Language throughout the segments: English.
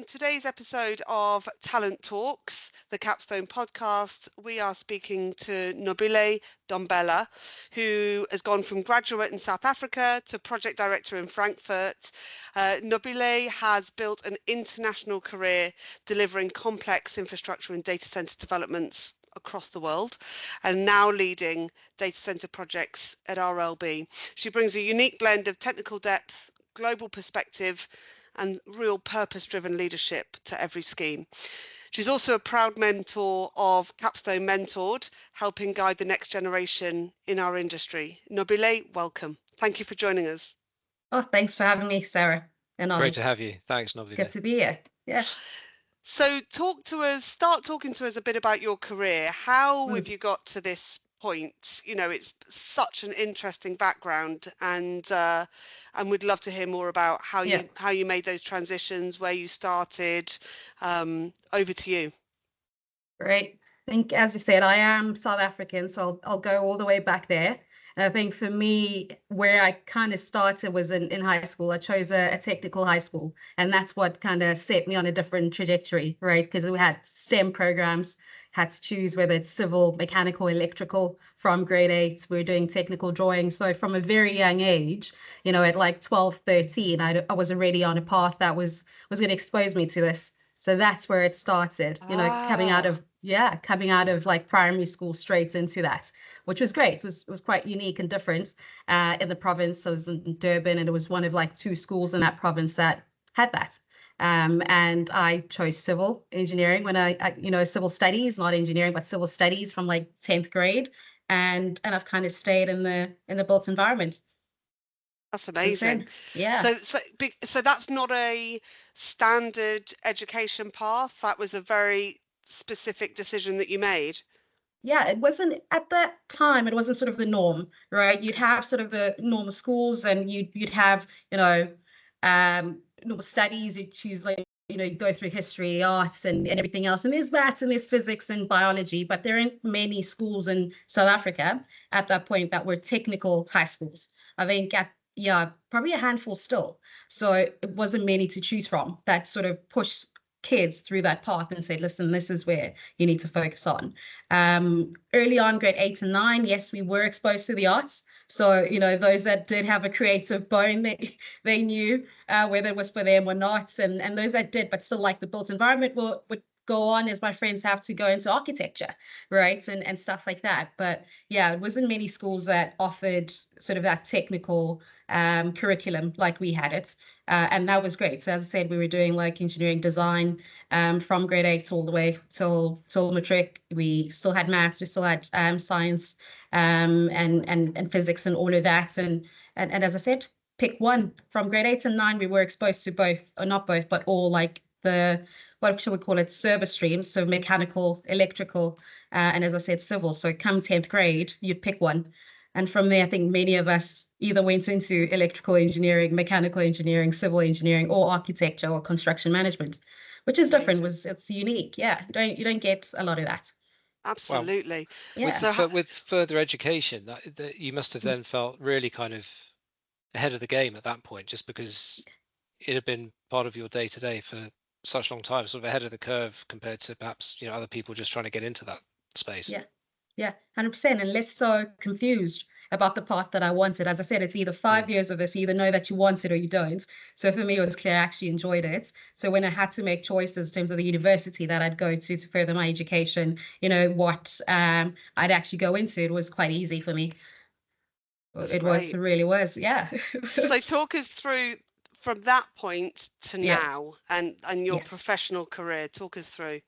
today's episode of Talent Talks, the Capstone podcast, we are speaking to Nqobile Ntombela, who has gone from graduate in South Africa to project director in Frankfurt. Nqobile has built an international career delivering complex infrastructure and data center developments across the world, and now leading data center projects at RLB. She brings a unique blend of technical depth, global perspective, and real purpose-driven leadership to every scheme. She's also a proud mentor of Capstone Mentored, helping guide the next generation in our industry. Nqobile, welcome. Thank you for joining us. Oh, thanks for having me, Sarah. And Great to have you. Thanks, Nqobile. It's good to be here. Yeah. So start talking to us a bit about your career. How have you got to this point? You know, it's such an interesting background, and we'd love to hear more about how you made those transitions, where you started. Over to you. Great. I think, as you said, I am South African, so I'll go all the way back there. And I think for me, where I kind of started was in high school. I chose a technical high school, and that's what kind of set me on a different trajectory, right? Because we had STEM programs, had to choose whether it's civil, mechanical, electrical. From grade 8, we were doing technical drawing. So from a very young age, you know, at like 12, 13, I was already on a path that was going to expose me to this. So that's where it started, you know, coming out of like primary school straight into that, which was great. It was quite unique and different in the province. I was in Durban, and it was one of like 2 schools in that province that had that. And I chose civil engineering when I civil studies, not engineering, but civil studies from like 10th grade. And I've kind of stayed in the built environment. That's amazing. Yeah. So that's not a standard education path. That was a very specific decision that you made. Yeah, it wasn't at that time. It wasn't sort of the norm, right? You'd have sort of the normal schools, and you'd have normal studies. You'd choose you go through history, arts, and everything else. And there's maths and there's physics and biology, but there aren't many schools in South Africa at that point that were technical high schools. I think probably a handful still. So it wasn't many to choose from that sort of pushed kids through that path and said, listen, this is where you need to focus on. Early on, grade 8 and 9, yes, we were exposed to the arts. So, you know, those that did have a creative bone, they knew whether it was for them or not. And those that did, but still like the built environment would go on, as my friends have, to go into architecture, right? And stuff like that. But yeah, it wasn't many schools that offered sort of that technical curriculum like we had it. And that was great. So as I said, we were doing like engineering design from grade 8 all the way till matric. We still had maths, we still had science and physics and all of that. And as I said, pick one. From grade 8 and 9, we were exposed to both, or not both, but all like what should we call it, service streams, so mechanical, electrical, and as I said, civil. So come 10th grade, you'd pick one. And from there, I think many of us either went into electrical engineering, mechanical engineering, civil engineering, or architecture or construction management, which is different. It's unique. Yeah, you don't get a lot of that. Absolutely. Well, yeah. With further education, that you must have then felt really kind of ahead of the game at that point, just because it had been part of your day to day for such a long time, sort of ahead of the curve compared to perhaps other people just trying to get into that space. Yeah, 100%, and less so confused about the path that I wanted. As I said, it's either 5 years of this, you either know that you want it or you don't. So for me, it was clear I actually enjoyed it. So when I had to make choices in terms of the university that I'd go to further my education, what I'd actually go into, it was quite easy for me. It really was, yeah. So talk us through from that point to now and your professional career. Talk us through.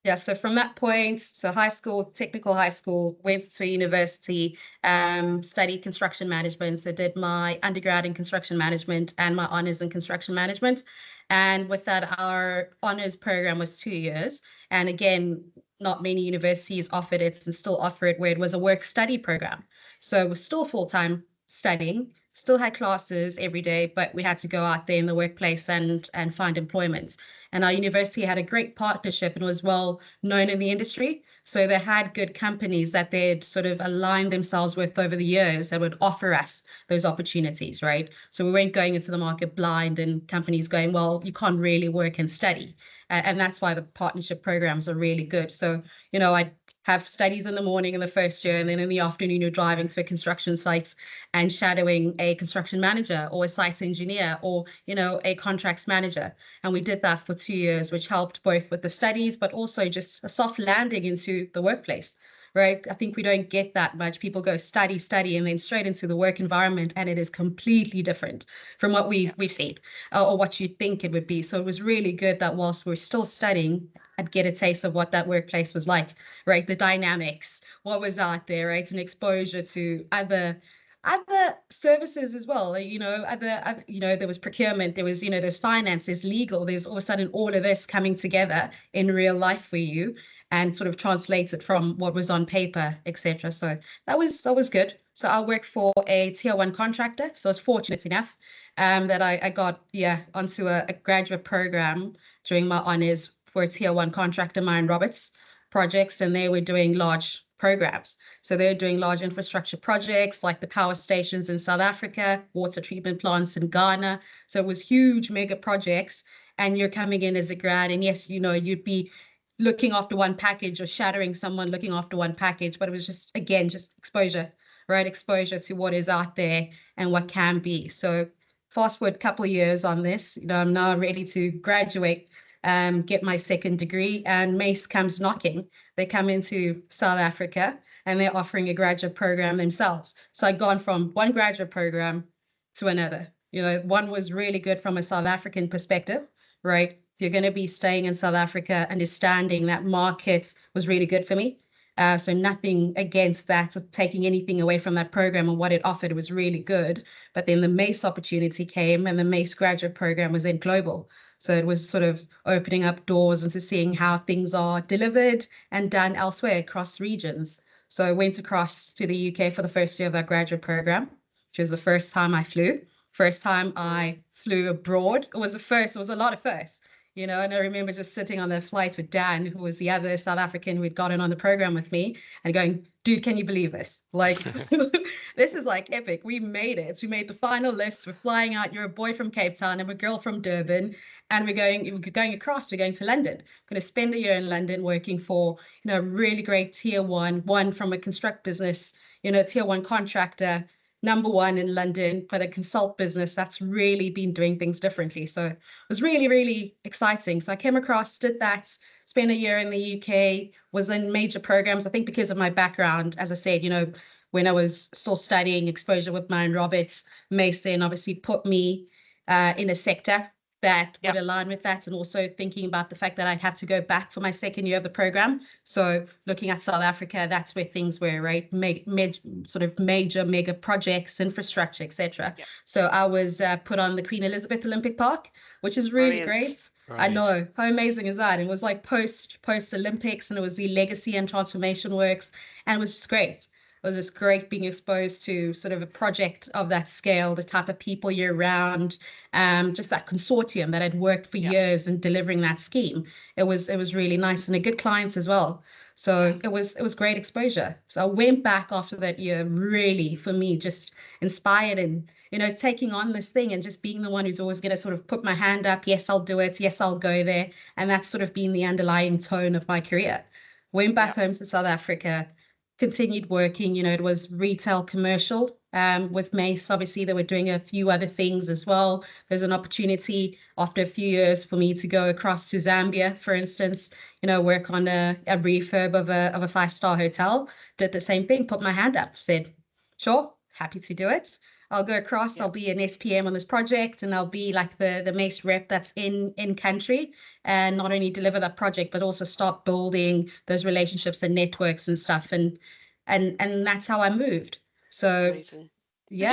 Yeah, so from that point, so high school, technical high school, went to university, studied construction management. So did my undergrad in construction management and my honors in construction management. And with that, our honors program was 2 years. And again, not many universities offered it and still offer it, where it was a work study program. So it was still full-time studying, still had classes every day, but we had to go out there in the workplace and find employment. And our university had a great partnership and was well known in the industry. So they had good companies that they'd sort of aligned themselves with over the years that would offer us those opportunities, right? So we weren't going into the market blind and companies going, well, you can't really work and study. And that's why the partnership programs are really good. So, I have studies in the morning in the first year, and then in the afternoon, you're driving to a construction site and shadowing a construction manager or a site engineer or, a contracts manager. And we did that for 2 years, which helped both with the studies, but also just a soft landing into the workplace, right? I think we don't get that much. People go study, and then straight into the work environment, and it is completely different from what we've seen or what you think it would be. So it was really good that whilst we're still studying, I'd get a taste of what that workplace was like, right? The dynamics, what was out there, right? And exposure to other services as well, there was procurement, there was, there's finance, there's legal, there's all of a sudden all of this coming together in real life for you and sort of translates it from what was on paper, etc. So that was good. So I work for a tier 1 contractor. So I was fortunate enough that I got onto a graduate program during my honors for a tier 1 contractor, Mine Roberts projects, and they were doing large programs. So they're doing large infrastructure projects like the power stations in South Africa, water treatment plants in Ghana. So it was huge mega projects, and you're coming in as a grad, and yes, you'd be looking after one package or shadowing someone looking after one package, but it was just exposure, right? Exposure to what is out there and what can be. So fast forward a couple of years on this, I'm now ready to graduate, get my second degree, and Mace comes knocking. They come into South Africa and they're offering a graduate program themselves. So I'd gone from one graduate program to another. One was really good from a South African perspective, right? If you're going to be staying in South Africa, understanding that market was really good for me. So nothing against that or taking anything away from that program and what it offered was really good. But then the Mace opportunity came, and the Mace graduate program was in global. So it was sort of opening up doors into seeing how things are delivered and done elsewhere across regions. So I went across to the UK for the first year of that graduate program, which was the first time I flew. First time I flew abroad. It was a lot of firsts. And I remember just sitting on the flight with Dan, who was the other South African who'd gotten on the program with me, and going, dude, can you believe this? Like, this is like epic. We made it. We made the final list. We're flying out. You're a boy from Cape Town. I'm a girl from Durban. And we're going across. We're going to London. I'm going to spend a year in London working for, a really great tier one from a construct business, tier 1 contractor, number 1 in London, but a consult business that's really been doing things differently. So it was really, really exciting. So I came across, did that, spent a year in the UK, was in major programs. I think because of my background, as I said, when I was still studying, exposure with Mine Roberts, Mason obviously put me in a sector that would align with that, and also thinking about the fact that I'd have to go back for my second year of the program. So looking at South Africa, that's where things were, right? Sort of major mega projects, infrastructure, etc. So I was put on the Queen Elizabeth Olympic Park, which is really great. I know, how amazing is that? It was like post Olympics, and it was the legacy and transformation works, and it was just great. It was just great being exposed to sort of a project of that scale, the type of people you're around, just that consortium that had worked for years in delivering that scheme. It was really nice, and a good clients as well. So it was great exposure. So I went back after that year, really, for me, just inspired and, taking on this thing and just being the one who's always going to sort of put my hand up. Yes, I'll do it. Yes, I'll go there. And that's sort of been the underlying tone of my career. Went back home to South Africa, continued working, it was retail commercial with Mace. Obviously, they were doing a few other things as well. There's an opportunity after a few years for me to go across to Zambia, for instance, work on a refurb of a 5-star hotel. Did the same thing, put my hand up, said, sure, happy to do it. I'll go across, I'll be an SPM on this project, and I'll be like the Mace rep that's in country, and not only deliver that project, but also start building those relationships and networks and stuff. And that's how I moved. So amazing. Did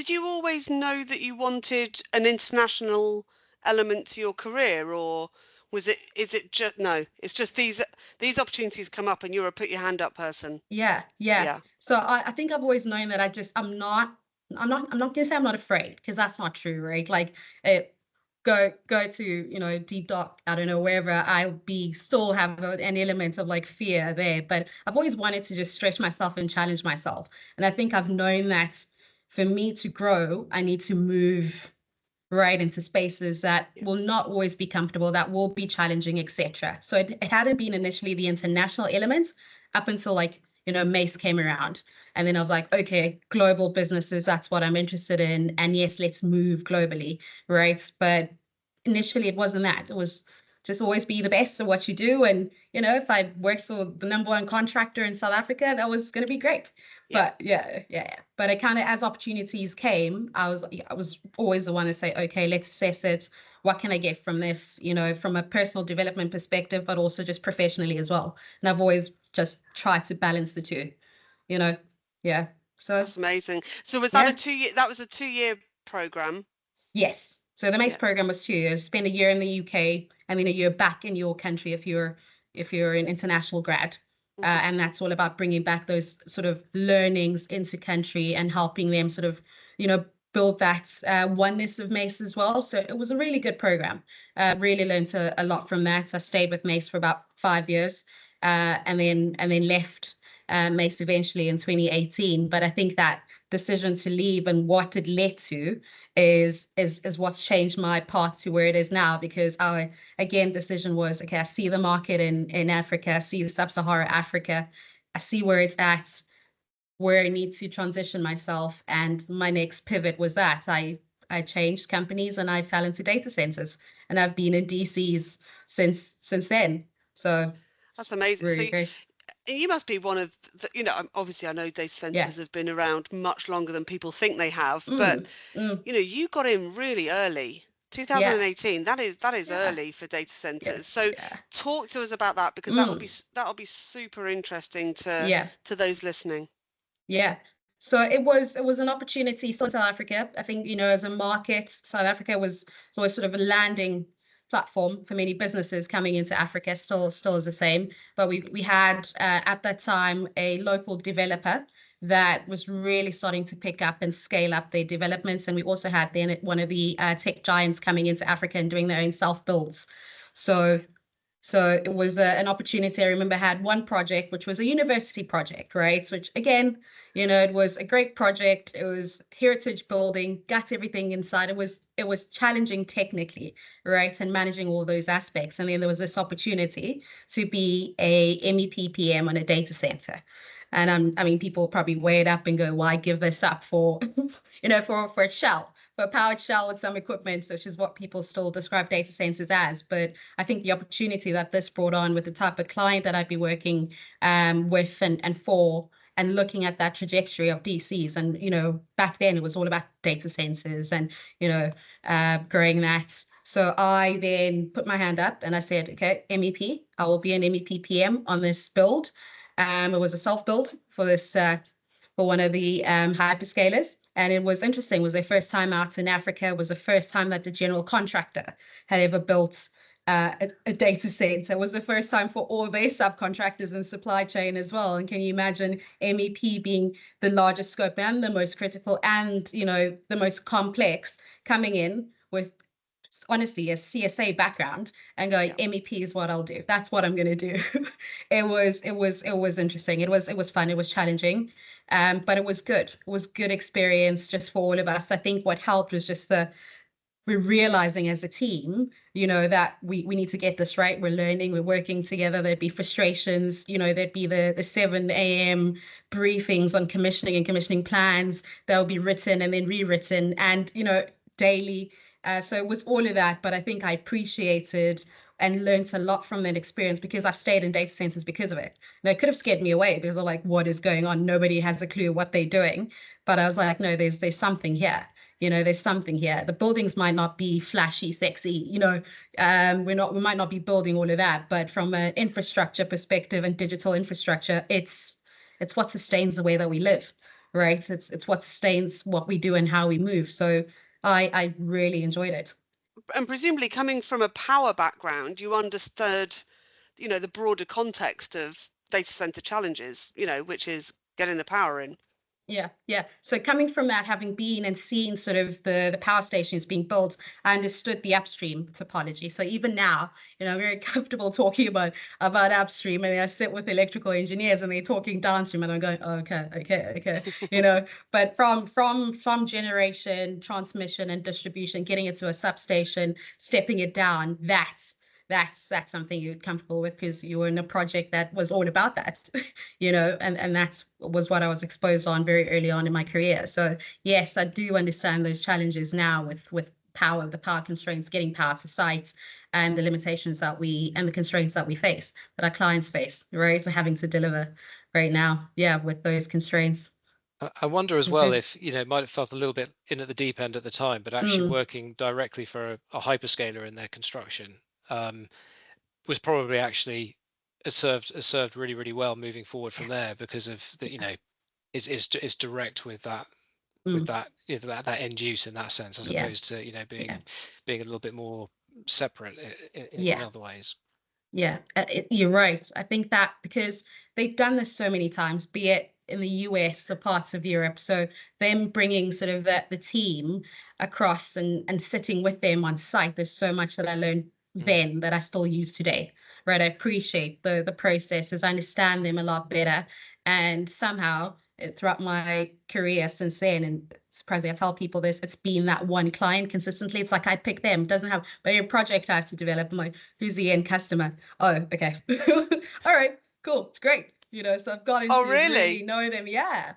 you always know that you wanted an international element to your career, or is it just no? It's just these opportunities come up and you're a put your hand up person. Yeah. So I think I've always known that I'm not going to say I'm not afraid, because that's not true, right? Like go to, you know, deep dark, I don't know, wherever, I'll be still have an element of like fear there. But I've always wanted to just stretch myself and challenge myself. And I think I've known that for me to grow, I need to move right into spaces that will not always be comfortable, that will be challenging, etc. So it hadn't been initially the international element up until, like, you know, Mace came around. And then I was like, okay, global businesses, that's what I'm interested in. And yes, let's move globally, right? But initially it wasn't that. It was just always be the best at what you do. And, you know, if I worked for the #1 contractor in South Africa, that was going to be great. But yeah. But it kind of, as opportunities came, I was always the one to say, okay, let's assess it. What can I get from this, you know, from a personal development perspective, but also just professionally as well. And I've always just tried to balance the two, you know. Yeah. So that's amazing. So was that a 2-year? That was a 2-year program. Yes. So the MACE program was 2 years. Spend a year in the UK and then a year back in your country if you're an international grad. And that's all about bringing back those sort of learnings into country and helping them sort of, you know, build that oneness of MACE as well. So it was a really good program. Really learned a lot from that. I stayed with MACE for about 5 years and then left MACE eventually in 2018. But I think that decision to leave and what it led to is what's changed my path to where it is now, because our, again, decision was, okay, I see the market in Africa, I see the sub-Saharan Africa, I see where it's at, where I need to transition myself. And my next pivot was that I changed companies and I fell into data centers, and I've been in DCs since then. So that's amazing. Really so great. You must be one of the, you know, obviously I know data centers have been around much longer than people think they have, but you know, you got in really early. 2018, that is early for data centers. So talk to us about that, because that'll be super interesting to those listening. Yeah. So it was an opportunity still in South Africa. I think, you know, as a market, South Africa was always sort of a landing platform for many businesses coming into Africa, still is the same. But we had at that time a local developer that was really starting to pick up and scale up their developments. And we also had then one of the tech giants coming into Africa and doing their own self-builds. So it was an opportunity. I remember I had one project, which was a university project, right? Which, again, you know, it was a great project. It was heritage building, got everything inside. It was challenging technically, right? And managing all those aspects. And then there was this opportunity to be a MEP PM on a data center. And I mean, people probably weigh it up and go, why give this up for, you know, for a shell? For a powered shell with some equipment, which is what people still describe data centers as. But I think the opportunity that this brought on with the type of client that I'd be working with and for, and looking at that trajectory of DCs. And, you know, back then it was all about data centers and, you know, growing that. So I then put my hand up and I said, okay, MEP, I will be an MEP PM on this build. It was a self-build for this, for one of the hyperscalers. And it was interesting. It was their first time out in Africa. It was the first time that the general contractor had ever built a data center. It was the first time for all their subcontractors and supply chain as well. And can you imagine MEP being the largest scope and the most critical and, you know, the most complex, coming in with, honestly, a CSA background and going, MEP is what I'll do. That's what I'm going to do. It was interesting. It was fun. It was challenging. But it was good. It was good experience just for all of us. I think what helped was just we're realizing as a team, you know, that we need to get this right. We're learning, we're working together. There'd be frustrations, you know, there'd be the 7 a.m. briefings on commissioning and commissioning plans. They'll be written and then rewritten and, you know, daily. So it was all of that. But I think I appreciated and learned a lot from that experience, because I've stayed in data centers because of it. And it could have scared me away because I'm like, what is going on? Nobody has a clue what they're doing. But I was like, no, there's something here. You know, there's something here. The buildings might not be flashy, sexy, you know, we might not be building all of that, but from an infrastructure perspective and digital infrastructure, it's what sustains the way that we live, right? It's what sustains what we do and how we move. So I really enjoyed it. And presumably coming from a power background, you understood, you know, the broader context of data center challenges, you know, which is getting the power in. Yeah. So coming from that, having been and seen sort of the power stations being built, I understood the upstream topology. So even now, I'm very comfortable talking about upstream. I mean, I sit with electrical engineers and they're talking downstream, and I'm going, oh, okay. But from generation, transmission, and distribution, getting it to a substation, stepping it down, that's something you're comfortable with because you were in a project that was all about that, and that was what I was exposed on very early on in my career. So yes, I do understand those challenges now with power, the power constraints, getting power to sites, and the limitations and the constraints that we face, that our clients face, right? So having to deliver right now, with those constraints. I wonder as well if, it might have felt a little bit in at the deep end at the time, but actually working directly for a hyperscaler in their construction was probably actually served really, really well moving forward from there, because of the, is direct with that that end use in that sense, as opposed to being a little bit more separate in other ways. You're right. I think that because they've done this so many times, be it in the US or parts of Europe, so them bringing sort of the team across and sitting with them on site, there's so much that I learned then that I still use today, right? I appreciate the processes, I understand them a lot better, and somehow throughout my career since then, and surprisingly I tell people this, it's been that one client consistently. It's like I pick them, doesn't have, but a project I have to develop, I'm like, who's the end customer? Oh, okay. All right, cool, it's great. So I've got into really know them. Yeah.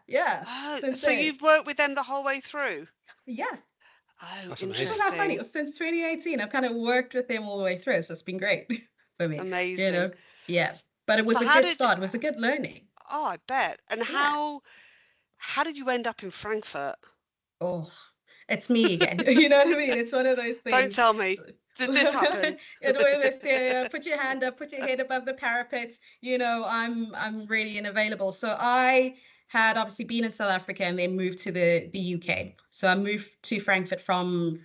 So you've worked with them the whole way through? Yeah. Oh, that's interesting. Isn't that funny? Since 2018, I've kind of worked with them all the way through, so it's been great for me. Amazing. Yeah. But it was a good start. It was a good learning. Oh, I bet. And how did you end up in Frankfurt? Oh, it's me again. You know what I mean? It's one of those things. Don't tell me. Did this happen? Put your hand up, put your head above the parapet. I'm really unavailable. So I had obviously been in South Africa and then moved to the UK. So I moved to Frankfurt from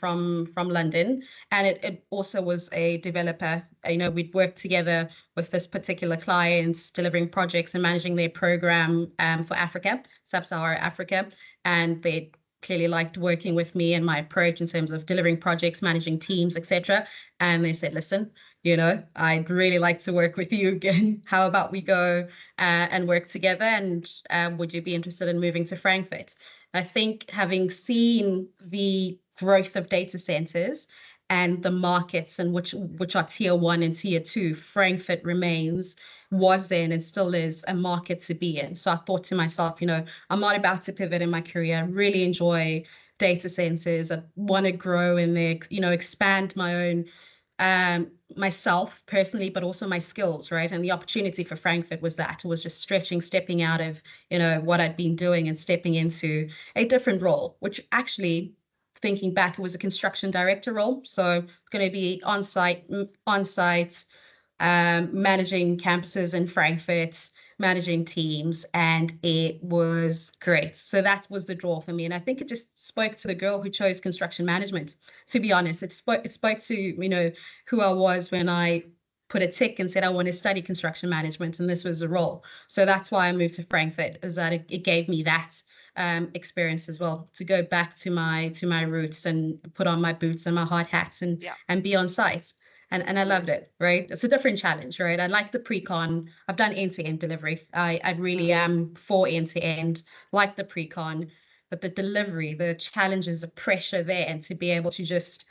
London, and it also was a developer. We'd worked together with this particular client, delivering projects and managing their program for Africa, Sub-Saharan Africa, and they clearly liked working with me and my approach in terms of delivering projects, managing teams, etc. And they said, listen, I'd really like to work with you again. How about we go and work together? And would you be interested in moving to Frankfurt? I think having seen the growth of data centers and the markets and which are tier 1 and tier 2, Frankfurt was then and still is a market to be in. So I thought to myself, I'm not about to pivot in my career. I really enjoy data centers. I want to grow in there, expand my own myself personally, but also my skills, right? And the opportunity for Frankfurt was just stepping out of what I'd been doing and stepping into a different role, which actually, thinking back, it was a construction director role. So it's going to be on site, managing campuses in Frankfurt, managing teams, and it was great. So that was the draw for me. And I think it just spoke to the girl who chose construction management, to be honest. It spoke to, who I was when I put a tick and said, I want to study construction management, and this was the role. So that's why I moved to Frankfurt, is that it gave me that experience as well, to go back to my roots and put on my boots and my hard hats and be on site. And I loved it, right? It's a different challenge, right? I like the pre-con. I've done end-to-end delivery. I really am for end-to-end, like the pre-con, but the delivery, the challenges, the pressure there, and to be able to just,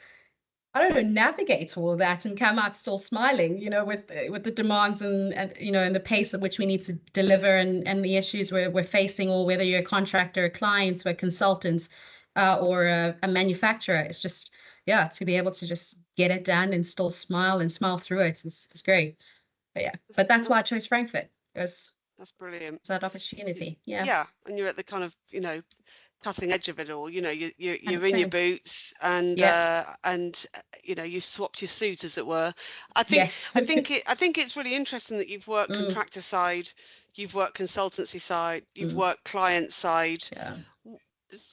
navigate all of that and come out still smiling, with the demands and the pace at which we need to deliver and the issues we're facing, or whether you're a contractor, a client, or a consultant, or a manufacturer. It's just, to be able to just get it done and still smile through it is great. But that's why I chose Frankfurt. That's brilliant. That opportunity. And you're at the kind of cutting edge of it all. You're in your boots, and you swapped your suit, as it were. I think it's really interesting that you've worked contractor side, you've worked consultancy side, you've worked client side.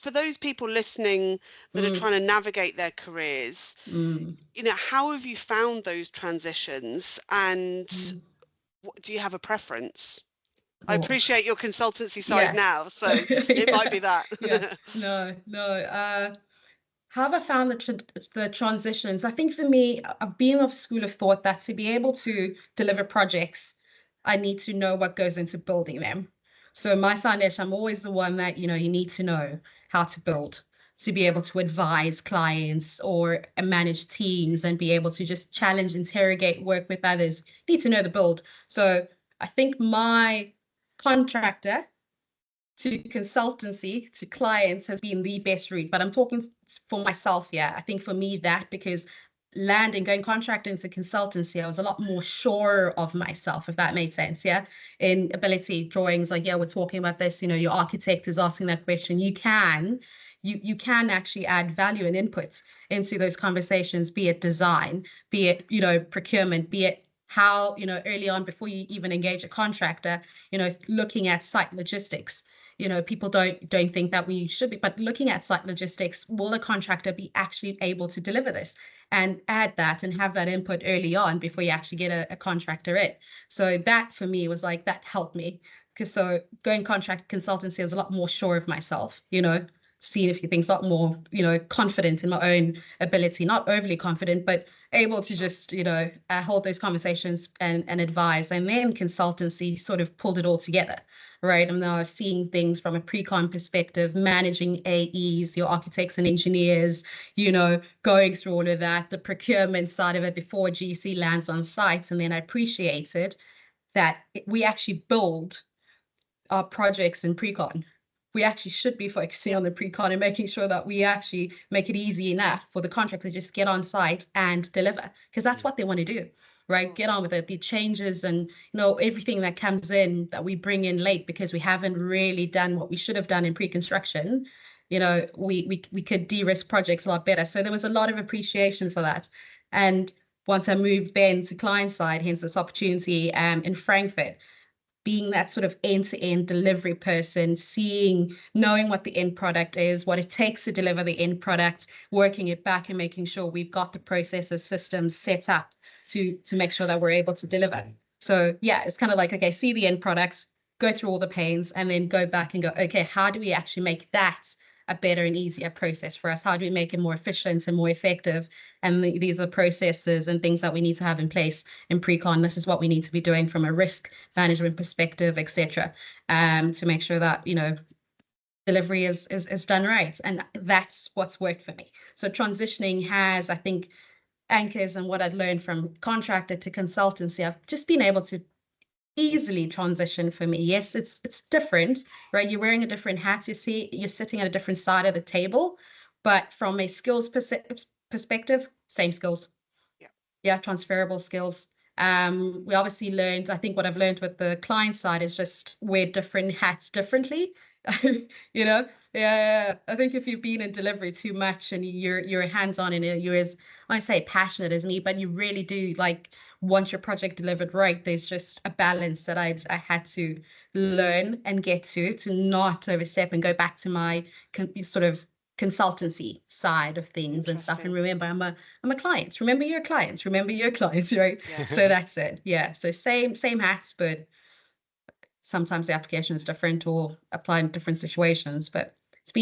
For those people listening that are trying to navigate their careers, how have you found those transitions, and do you have a preference? I appreciate your consultancy side now, so it might be that. No. How have I found the transitions? I think for me, I've been of school of thought that to be able to deliver projects, I need to know what goes into building them. So my foundation, I'm always the one that, you need to know how to build, to be able to advise clients or manage teams and be able to just challenge, interrogate, work with others. You need to know the build. So I think my contractor to consultancy to clients has been the best route, but I'm talking for myself here. I think for me that, because going contracting to consultancy, I was a lot more sure of myself, if that made sense. In ability drawings, like we're talking about this, your architect is asking that question. You can actually add value and input into those conversations, be it design, be it procurement, be it how early on, before you even engage a contractor, looking at site logistics. People don't think that we should be, but looking at site logistics, will the contractor be actually able to deliver this, and add that and have that input early on before you actually get a contractor in. So that for me was like, that helped me, because going contract consultancy, I was a lot more sure of myself, seeing a few things, a lot more, confident in my own ability, not overly confident, but able to just, hold those conversations and advise. And then consultancy sort of pulled it all together, right? I'm now seeing things from a pre-con perspective, managing AEs, your architects and engineers, going through all of that, the procurement side of it before GC lands on site. And then I appreciated that we actually build our projects in pre-con. We actually should be focusing on the pre-con and making sure that we actually make it easy enough for the contractor to just get on site and deliver, because that's what they want to do, right? Get on with it, the changes and everything that comes in that we bring in late because we haven't really done what we should have done in pre-construction. We could de-risk projects a lot better. So there was a lot of appreciation for that. And once I moved then to client side, hence this opportunity in Frankfurt, being that sort of end-to-end delivery person, knowing what the end product is, what it takes to deliver the end product, working it back and making sure we've got the processes, systems set up to make sure that we're able to deliver. So it's kind of like, okay, see the end product, go through all the pains, and then go back and go, okay, how do we actually make that a better and easier process for us? How do we make it more efficient and more effective? And these are the processes and things that we need to have in place in pre-con. This is what we need to be doing from a risk management perspective, etc., to make sure that delivery is done right. And that's what's worked for me. So transitioning has, I think, anchors and what I'd learned from contractor to consultancy. I've just been able to easily transition for me. Yes, it's different, right? You're wearing a different hat. You're sitting at a different side of the table, but from a skills perspective, same skills. Transferable skills. We obviously learned, I think what I've learned with the client side is just wear different hats differently. I think if you've been in delivery too much and you're hands-on and you're as, I say, passionate as me, but you really do want your project delivered right, there's just a balance that I had to learn and get to not overstep and go back to my sort of consultancy side of things and stuff. And remember, I'm a client. Remember your clients, right? So that's it. So same hats, but sometimes the application is different or apply in different situations. But it's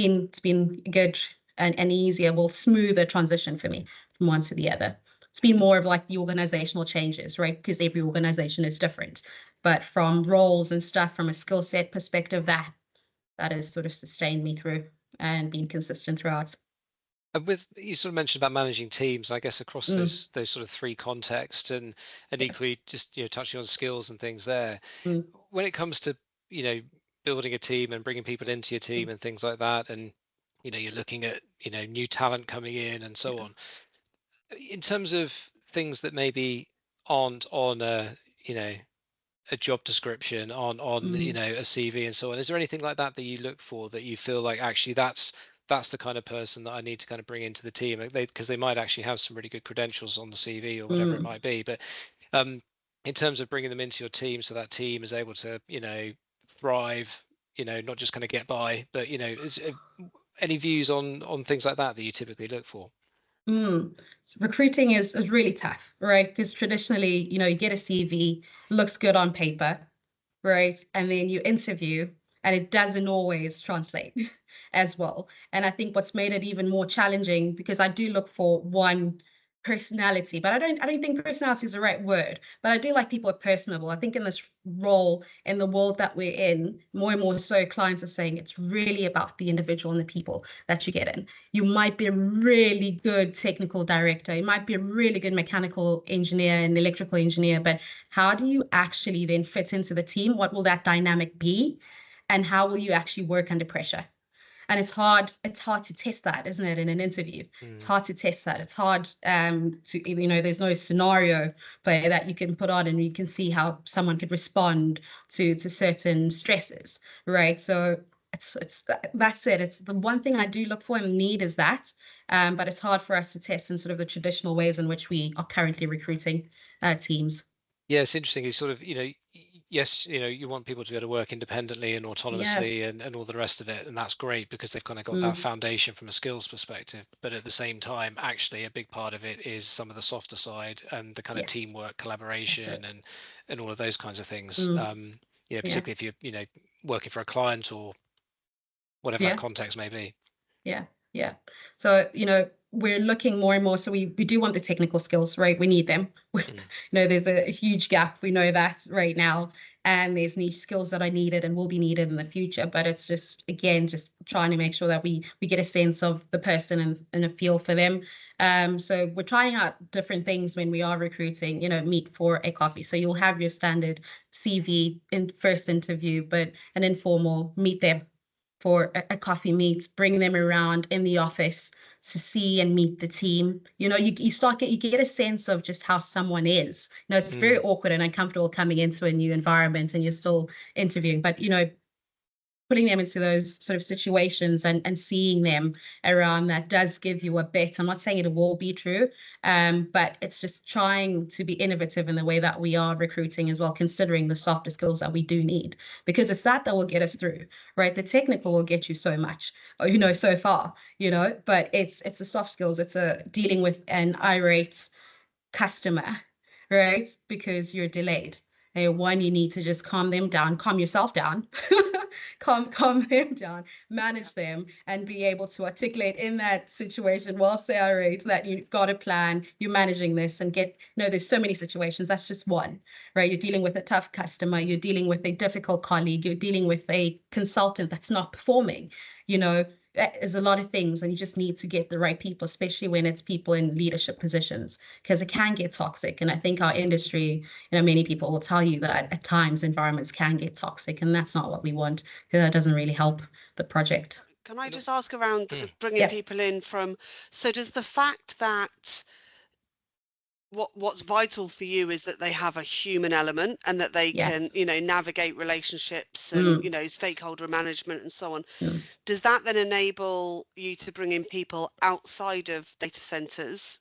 been good and easier, smoother transition for me from one to the other. It's been more of like the organizational changes, right? Because every organization is different. But from roles and stuff, from a skill set perspective, that has sort of sustained me through and been consistent throughout. With you sort of mentioned about managing teams, I guess across those sort of three contexts, and equally just touching on skills and things there. When it comes to building a team and bringing people into your team and things like that, and you're looking at new talent coming in and so on. In terms of things that maybe aren't on a job description, on a CV and so on, is there anything like that you look for that you feel like actually that's the kind of person that I need to kind of bring into the team, because they might actually have some really good credentials on the CV or whatever it might be, but in terms of bringing them into your team so that team is able to thrive, not just kind of get by, but is any views on things like that you typically look for? So recruiting is really tough, right? Because traditionally, you get a CV, looks good on paper, right? And then you interview, and it doesn't always translate as well. And I think what's made it even more challenging, because I do look for one personality, but I don't think personality is the right word, but I do like people are personable. I think in this role, in the world that we're in, more and more so clients are saying it's really about the individual and the people that you get in. You might be a really good technical director, you might be a really good mechanical engineer and electrical engineer, but how do you actually then fit into the team? What will that dynamic be? And how will you actually work under pressure? And it's hard to test that, isn't it, in an interview? It's hard to test that. It's hard to, there's no scenario play that you can put on and you can see how someone could respond to certain stresses, right? So that's it. It's the one thing I do look for and need is that, but it's hard for us to test in sort of the traditional ways in which we are currently recruiting teams. Yeah, it's interesting. You sort of, yes, you want people to be able to work independently and autonomously and all the rest of it. And that's great because they've kind of got that foundation from a skills perspective. But at the same time, actually, a big part of it is some of the softer side and the kind of teamwork, collaboration and all of those kinds of things. Particularly if you're, working for a client or whatever that context may be. Yeah. So, we're looking more and more. So we do want the technical skills, right? We need them. There's a huge gap. We know that right now. And there's niche skills that are needed and will be needed in the future. But it's just, again, just trying to make sure that we get a sense of the person and a feel for them. So we're trying out different things when we are recruiting, meet for a coffee. So you'll have your standard CV in first interview, but an informal meet them for a coffee meet, bring them around in the office to see and meet the team. You get a sense of just how someone is. It's very awkward and uncomfortable coming into a new environment and you're still interviewing, but putting them into those sort of situations and seeing them around that does give you a bit. I'm not saying it will be true, but it's just trying to be innovative in the way that we are recruiting as well, considering the softer skills that we do need, because it's that will get us through, right? The technical will get you so much, so far, but it's the soft skills. It's dealing with an irate customer, right? Because you're delayed. One, you need to just calm yourself down, calm them down, manage them, and be able to articulate in that situation while they irate that you've got a plan, you're managing this, and there's so many situations. That's just one, right? You're dealing with a tough customer, you're dealing with a difficult colleague, you're dealing with a consultant that's not performing, there's a lot of things, and you just need to get the right people, especially when it's people in leadership positions, because it can get toxic. And I think our industry, many people will tell you that at times environments can get toxic, and that's not what we want, because that doesn't really help the project. Can I just ask around bringing people in from, so does the fact that what's vital for you is that they have a human element and that they can, navigate relationships and, stakeholder management and so on. Does that then enable you to bring in people outside of data centers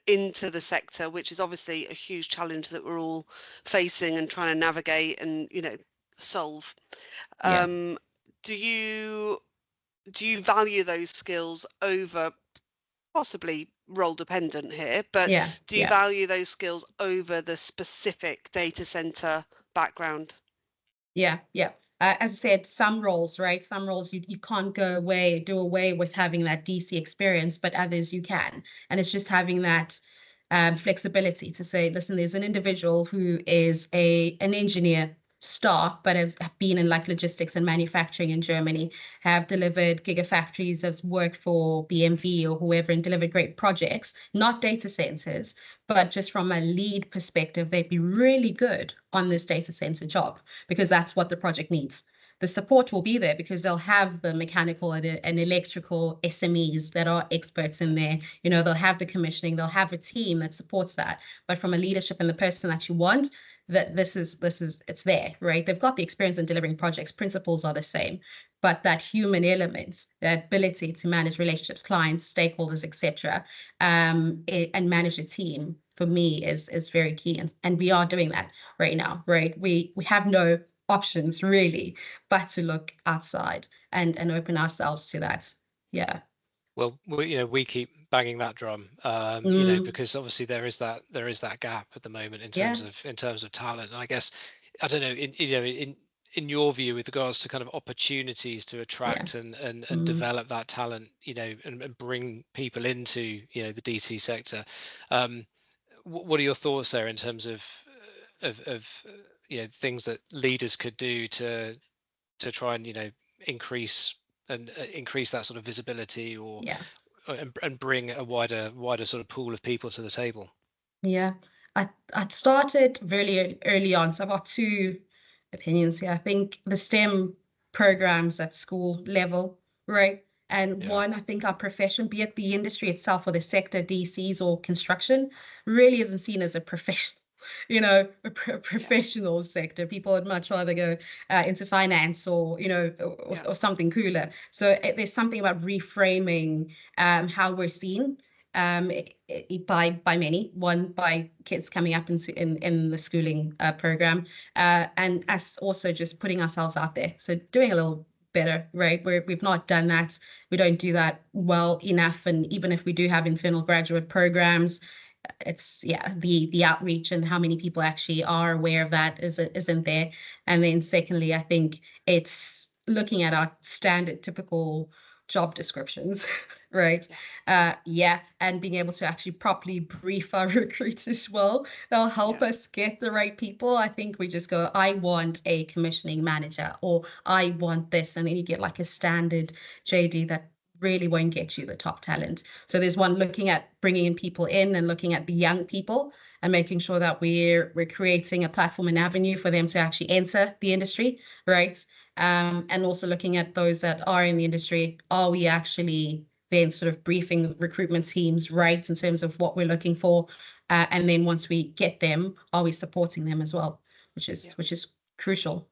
into the sector, which is obviously a huge challenge that we're all facing and trying to navigate and, solve? Do you value those skills over, possibly role dependent here, but do you value those skills over the specific data center background? As I said, some roles, right? Some roles you can't do away with having that DC experience, but others you can. And it's just having that flexibility to say, listen, there's an individual who is an engineer star, but have been in like logistics and manufacturing in Germany, have delivered gigafactories, have worked for BMW or whoever and delivered great projects, not data centers, but just from a lead perspective, they'd be really good on this data center job because that's what the project needs. The support will be there because they'll have the mechanical and electrical SMEs that are experts in there. They'll have the commissioning, they'll have a team that supports that. But from a leadership and the person that you want, that it's there, right? They've got the experience in delivering projects, principles are the same, but that human element, that ability to manage relationships, clients, stakeholders, etc., and manage a team, for me is very key. And we are doing that right now, right? We have no options really but to look outside and open ourselves to that. Well, we keep banging that drum, because obviously there is that gap at the moment in terms of talent. And I guess I don't know, in your view, with regards to kind of opportunities to attract and develop that talent, and bring people into, the DC sector, what are your thoughts there in terms of things that leaders could do to try and increase that sort of visibility, or and bring a wider sort of pool of people to the table? Yeah, I started really early on, so I've got two opinions here. I think the STEM programs at school level, right? And one, I think our profession, be it the industry itself or the sector, DCs or construction, really isn't seen as a profession. A professional sector. People would much rather go into finance or or something cooler. So there's something about reframing how we're seen by many. One, by kids coming up in the schooling program, and us also just putting ourselves out there. So doing a little better, right? We've not done that. We don't do that well enough. And even if we do have internal graduate programs, it's the outreach and how many people actually are aware of that isn't there. And then secondly, I think it's looking at our standard typical job descriptions, right? And being able to actually properly brief our recruits as well. They'll help us get the right people. I think we just go, I want a commissioning manager, or I want this, and then you get like a standard JD that really won't get you the top talent. So there's one looking at bringing in people in and looking at the young people and making sure that we're creating a platform and avenue for them to actually enter the industry, right? And also looking at those that are in the industry, are we actually then sort of briefing recruitment teams right in terms of what we're looking for? And then once we get them, are we supporting them as well? Which is crucial.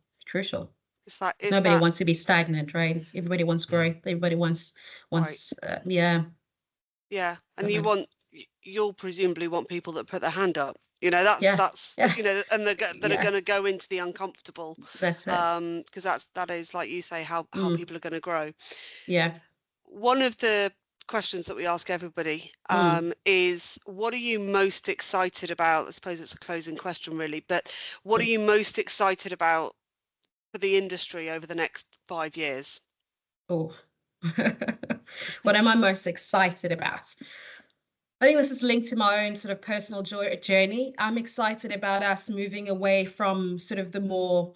Nobody wants to be stagnant, right? Everybody wants growth. Everybody wants and you'll presumably want people that put their hand up. That's and that are going to go into the uncomfortable. That's it. Because that is, like you say, how people are going to grow. Yeah. One of the questions that we ask everybody is, what are you most excited about? I suppose it's a closing question, really, but what are you most excited about for the industry over the next 5 years? What am I most excited about? I think this is linked to my own sort of personal journey. I'm excited about us moving away from sort of the more,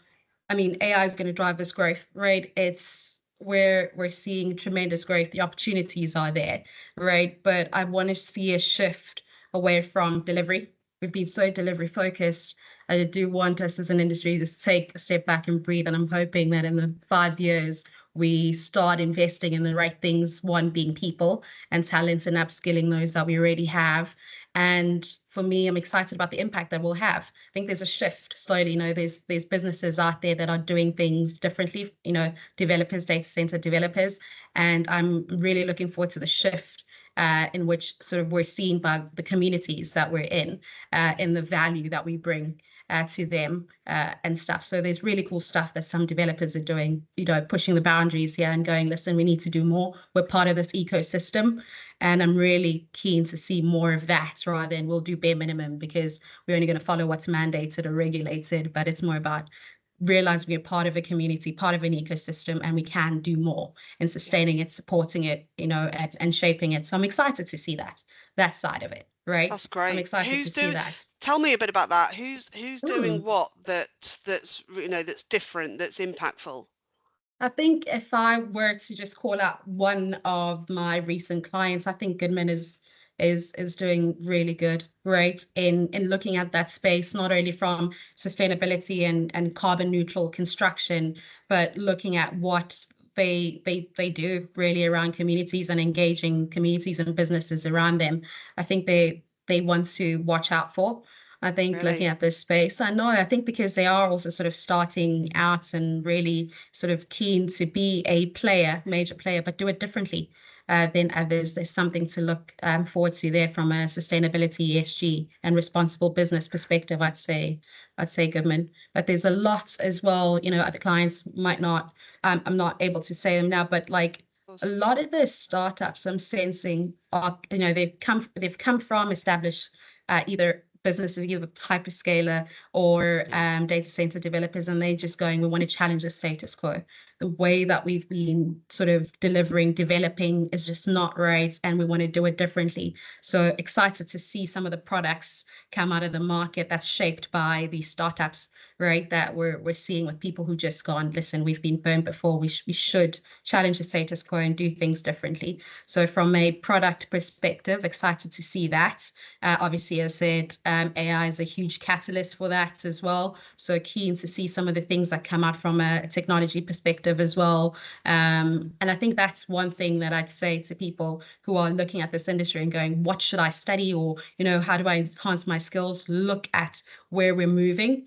AI is going to drive this growth, right? It's where we're seeing tremendous growth. The opportunities are there, right? But I want to see a shift away from delivery. We've been so delivery focused. I do want us as an industry to take a step back and breathe. And I'm hoping that in the 5 years, we start investing in the right things, one being people and talents, and upskilling those that we already have. And for me, I'm excited about the impact that we'll have. I think there's a shift slowly. There's businesses out there that are doing things differently, developers, data center developers. And I'm really looking forward to the shift in which sort of we're seen by the communities that we're in the value that we bring to them and stuff. So there's really cool stuff that some developers are doing, pushing the boundaries here and going, listen, we need to do more. We're part of this ecosystem. And I'm really keen to see more of that, rather than we'll do bare minimum because we're only going to follow what's mandated or regulated. But it's more about realizing we're part of a community, part of an ecosystem, and we can do more in sustaining it, supporting it, and shaping it. So I'm excited to see that side of it. Right. That's great. I'm excited to see that. Tell me a bit about that. Who's doing what that's different, that's impactful? I think if I were to just call out one of my recent clients, I think Goodman is doing really good, right? In looking at that space, not only from sustainability and carbon neutral construction, but looking at what they do really around communities and engaging communities and businesses around them. I think they want to watch out for. I think Really? Looking at this space, I think because they are also sort of starting out and really sort of keen to be a major player, but do it differently than others. There's something to look forward to there from a sustainability, ESG, and responsible business perspective. I'd say Goodman, but there's a lot as well. Other clients might not. I'm not able to say them now, but like a lot of the startups I'm sensing are, they've come from established either businesses, either hyperscaler or data center developers, and they're just going, we want to challenge the status quo. The way that we've been sort of developing is just not right, and we want to do it differently. So excited to see some of the products come out of the market that's shaped by these startups, right? That we're seeing with people who just gone, listen, we've been burned before. We should challenge the status quo and do things differently. So from a product perspective, excited to see that. Obviously, as I said, AI is a huge catalyst for that as well. So keen to see some of the things that come out from a technology perspective as well. And I think that's one thing that I'd say to people who are looking at this industry and going, what should I study? Or, how do I enhance my skills? Look at where we're moving.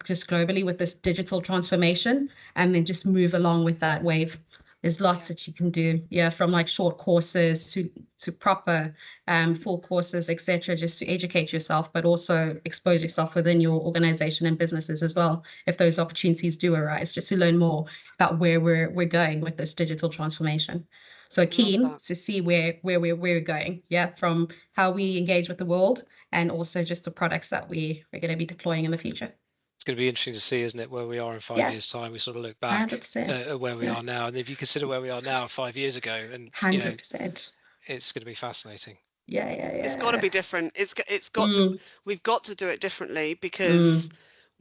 Just globally with this digital transformation, and then just move along with that wave. There's lots that you can do, from like short courses to proper full courses, etc., just to educate yourself, but also expose yourself within your organization and businesses as well, if those opportunities do arise, just to learn more about where we're going with this digital transformation. So keen to see where we're going, from how we engage with the world, and also just the products that we're going to be deploying in the future. It's going to be interesting to see, isn't it, where we are in 5 years' time. We sort of look back at where we are now, and if you consider where we are now 5 years ago, and 100%, it's going to be fascinating. Yeah. It's got to be different. It's got to. We've got to do it differently, because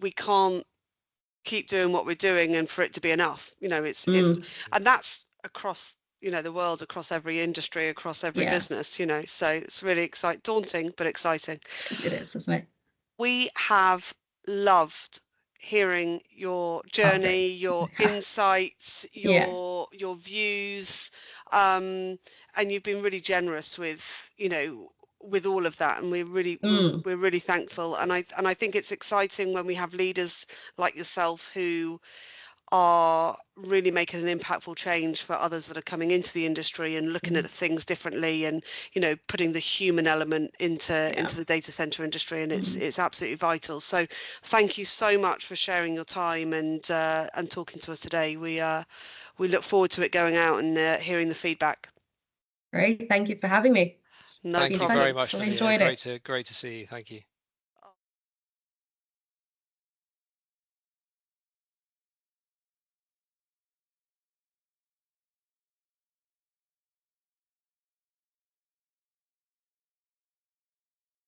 we can't keep doing what we're doing and for it to be enough. It's and that's across the world, across every industry, across every business. So it's really daunting but exciting. It is, isn't it? We have loved hearing your journey, your insights, your views, and you've been really generous with with all of that, and we're really thankful. And I think it's exciting when we have leaders like yourself who are really making an impactful change for others that are coming into the industry and looking at things differently, and putting the human element into the data center industry, and it's absolutely vital. So thank you so much for sharing your time and talking to us today. We look forward to it going out and hearing the feedback. Great, thank you for having me. Thank you very much. Enjoyed it. Great to see you. Thank you.